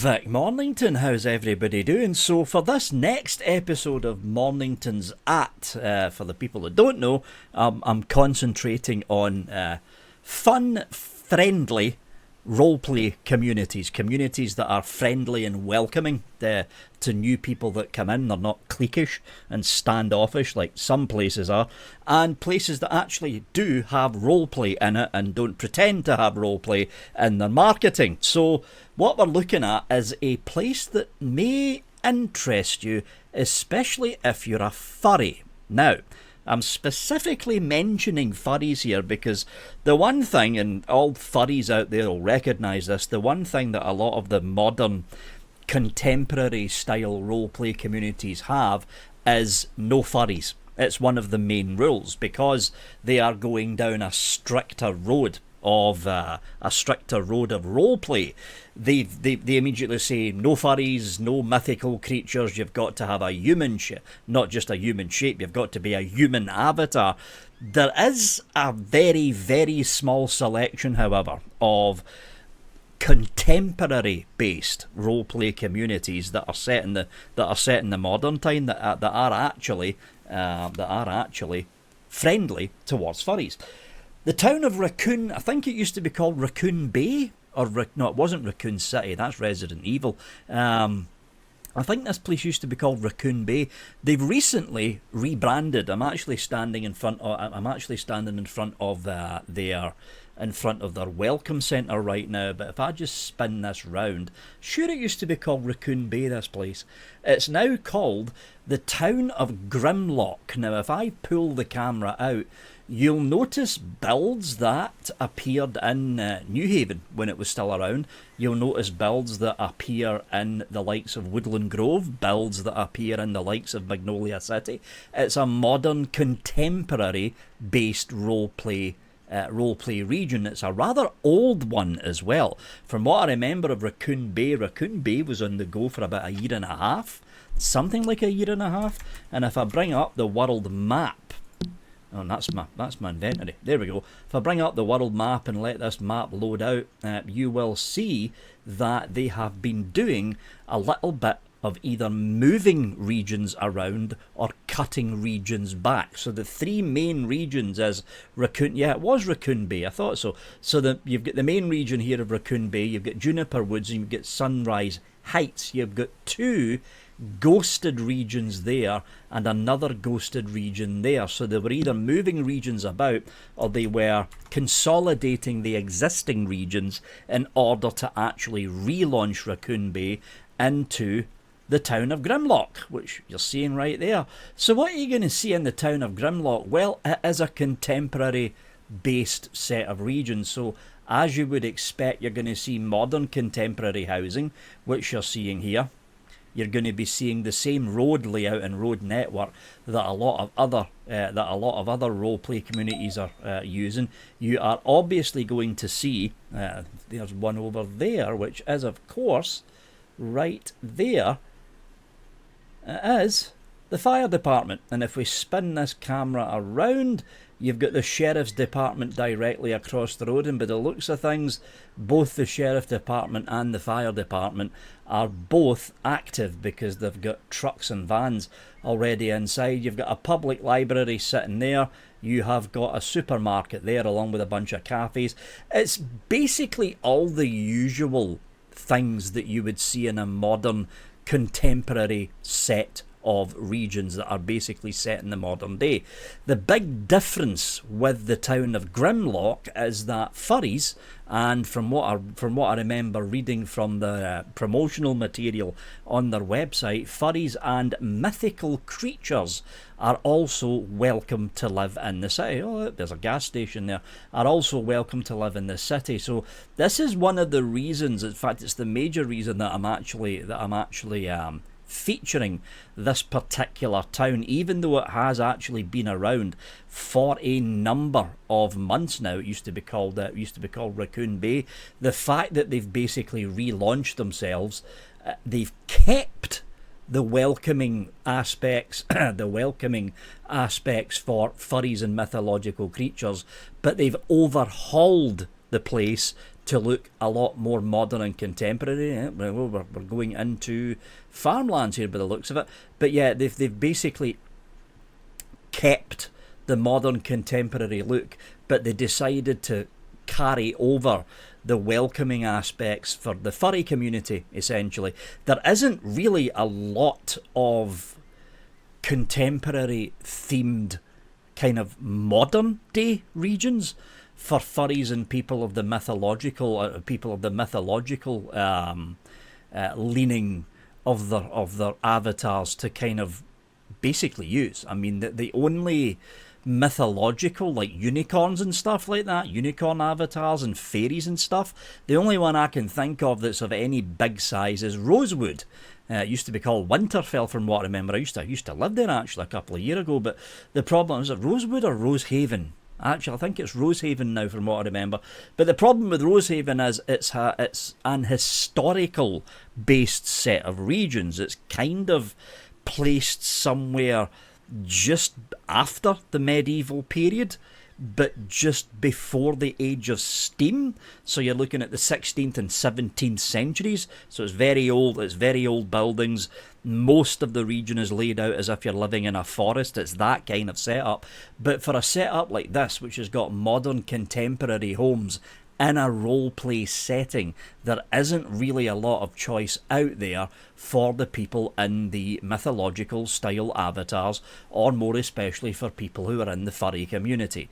Vic Mornington, how's everybody doing? So for this next episode of Morningtons for the people that don't know, I'm concentrating on fun, friendly roleplay communities that are friendly and welcoming to new people that come in. They're not cliquish and standoffish like some places are, and places that actually do have roleplay in it and don't pretend to have roleplay in their marketing. So what we're looking at is a place that may interest you, especially if you're a furry. Now, I'm specifically mentioning furries here because the one thing, and all furries out there will recognise this, the one thing that a lot of the modern contemporary style roleplay communities have is no furries. It's one of the main rules because they are going down a stricter road of roleplay. They immediately say no furries, no mythical creatures. You've got to have a human not just a human shape. You've got to be a human avatar. There is a very, very small selection, however, of contemporary-based roleplay communities that are set in the modern time that are actually friendly towards furries. The town of Raccoon, I think it used to be called Raccoon Bay, no, it wasn't Raccoon City. That's Resident Evil. I think this place used to be called Raccoon Bay. They've recently rebranded. I'm actually standing in front of their welcome centre right now. But if I just spin this round, sure, it used to be called Raccoon Bay, this place. It's now called the town of Grimlocke. Now, if I pull the camera out, you'll notice builds that appeared in New Haven when it was still around. You'll notice builds that appear in the likes of Woodland Grove, builds that appear in the likes of Magnolia City. It's a modern, contemporary-based roleplay region. It's a rather old one as well. From what I remember of Raccoon Bay was on the go for about a year and a half. Something like a year and a half. And if I bring up the world map, oh, that's my inventory. There we go. If I bring up the world map and let this map load out, you will see that they have been doing a little bit of either moving regions around or cutting regions back. So the three main regions is Raccoon. Yeah, it was Raccoon Bay. I thought so. So you've got the main region here of Raccoon Bay. You've got Juniper Woods and you've got Sunrise Heights. You've got two ghosted regions there and another ghosted region there. So they were either moving regions about or they were consolidating the existing regions in order to actually relaunch Raccoon Bay into the town of Grimlocke, which you're seeing right there. So what are you going to see in the town of Grimlocke? Well, it is a contemporary based set of regions. So as you would expect, you're going to see modern contemporary housing, which you're seeing here. You're going to be seeing the same road layout and road network that a lot of other roleplay communities are using. You are obviously going to see there's one over there, which is of course right there. Is the fire department, and if we spin this camera around, you've got the sheriff's department directly across the road, and by the looks of things, both the sheriff department and the fire department are both active because they've got trucks and vans already inside. You've got a public library sitting there. You have got a supermarket there along with a bunch of cafes. It's basically all the usual things that you would see in a modern contemporary set of regions that are basically set in the modern day. The big difference with the town of Grimlocke is that furries, and from what I remember reading from the promotional material on their website, furries and mythical creatures are also welcome to live in the city. Oh, there's a gas station there. Are also welcome to live in the city. So this is one of the reasons. In fact, it's the major reason that I'm actually featuring this particular town, even though it has actually been around for a number of months now. It used to be called Raccoon Bay. The fact that they've basically relaunched themselves, they've kept the welcoming aspects for furries and mythological creatures, but they've overhauled the place to look a lot more modern and contemporary. We're going into farmlands here by the looks of it. But yeah, they've basically kept the modern contemporary look, but they decided to carry over the welcoming aspects for the furry community, essentially. There isn't really a lot of contemporary themed kind of modern day regions for furries and people of the mythological leaning of their avatars to kind of basically use. I mean, the only mythological, like unicorns and stuff like that, unicorn avatars and fairies and stuff, the only one I can think of that's of any big size is Rosewood. It used to be called Winterfell, from what I remember. I used to live there actually a couple of years ago, but the problem is, it Rosewood or Rosehaven? Actually, I think it's Rosehaven now, from what I remember. But the problem with Rosehaven is it's an historical based set of regions. It's kind of placed somewhere just after the medieval period, but just before the age of steam. So you're looking at the 16th and 17th centuries. So it's very old buildings. Most of the region is laid out as if you're living in a forest. It's that kind of setup. But for a setup like this, which has got modern contemporary homes in a role-play setting, there isn't really a lot of choice out there for the people in the mythological style avatars, or more especially for people who are in the furry community.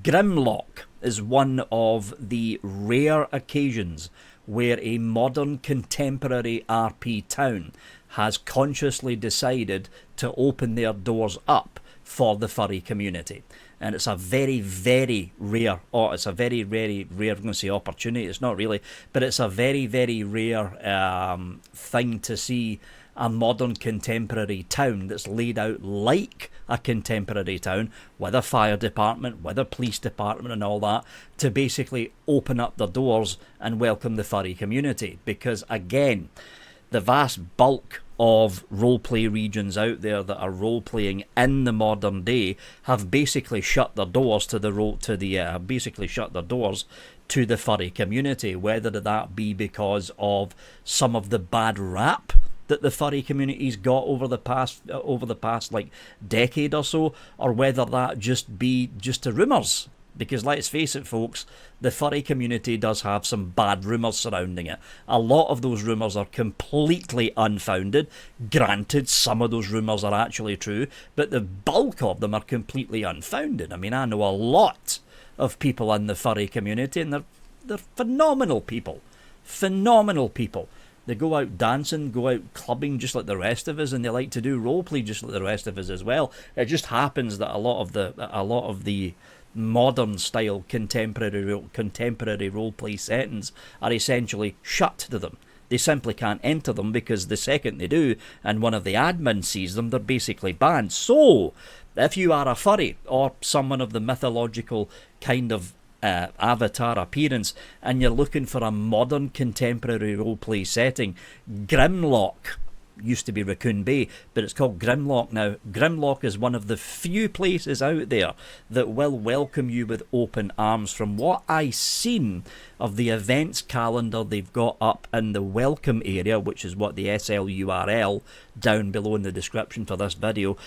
Grimlocke is one of the rare occasions where a modern contemporary RP town has consciously decided to open their doors up for the furry community. And it's a very, very rare, I'm going to say opportunity, it's not really, but it's a very, very rare thing to see a modern contemporary town that's laid out like a contemporary town, with a fire department, with a police department and all that, to basically open up their doors and welcome the furry community. Because again, the vast bulk of roleplay regions out there that are role-playing in the modern day have basically shut their doors to the furry community, whether that be because of some of the bad rap that the furry community's got over the past like decade or so, or whether that just be just rumours. Because let's face it, folks, the furry community does have some bad rumours surrounding it. A lot of those rumours are completely unfounded. Granted, some of those rumours are actually true, but the bulk of them are completely unfounded. I mean, I know a lot of people in the furry community, and they're phenomenal people. Phenomenal people. They go out dancing, go out clubbing just like the rest of us, and they like to do roleplay just like the rest of us as well. It just happens that a lot of the modern style contemporary roleplay settings are essentially shut to them. They simply can't enter them, because the second they do and one of the admins sees them, they're basically banned. So if you are a furry or someone of the mythological kind of avatar appearance, and you're looking for a modern contemporary roleplay setting, Grimlocke used to be Raccoon Bay, but it's called Grimlocke now. Grimlocke is one of the few places out there that will welcome you with open arms. From what I've seen of the events calendar they've got up in the welcome area, which is what the SL URL down below in the description for this video,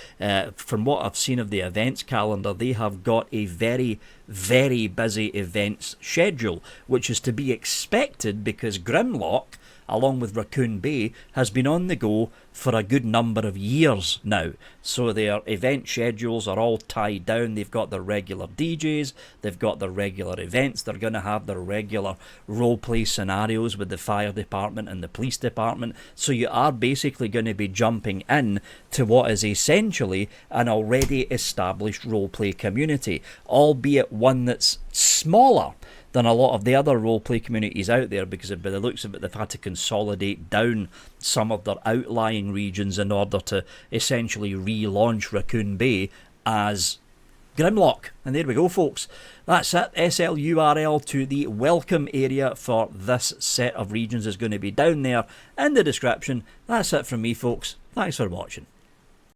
from what I've seen of the events calendar, they have got a very, very busy events schedule, which is to be expected because Grimlocke, along with Raccoon Bay, has been on the go for a good number of years now. So their event schedules are all tied down. They've got their regular DJs, they've got their regular events, they're going to have their regular roleplay scenarios with the fire department and the police department. So you are basically going to be jumping in to what is essentially an already established roleplay community, albeit one that's smaller than a lot of the other roleplay communities out there, because by the looks of it, they've had to consolidate down some of their outlying regions in order to essentially relaunch Raccoon Bay as Grimlocke. And there we go, folks. That's it. SL URL to the welcome area for this set of regions is going to be down there in the description. That's it from me, folks. Thanks for watching.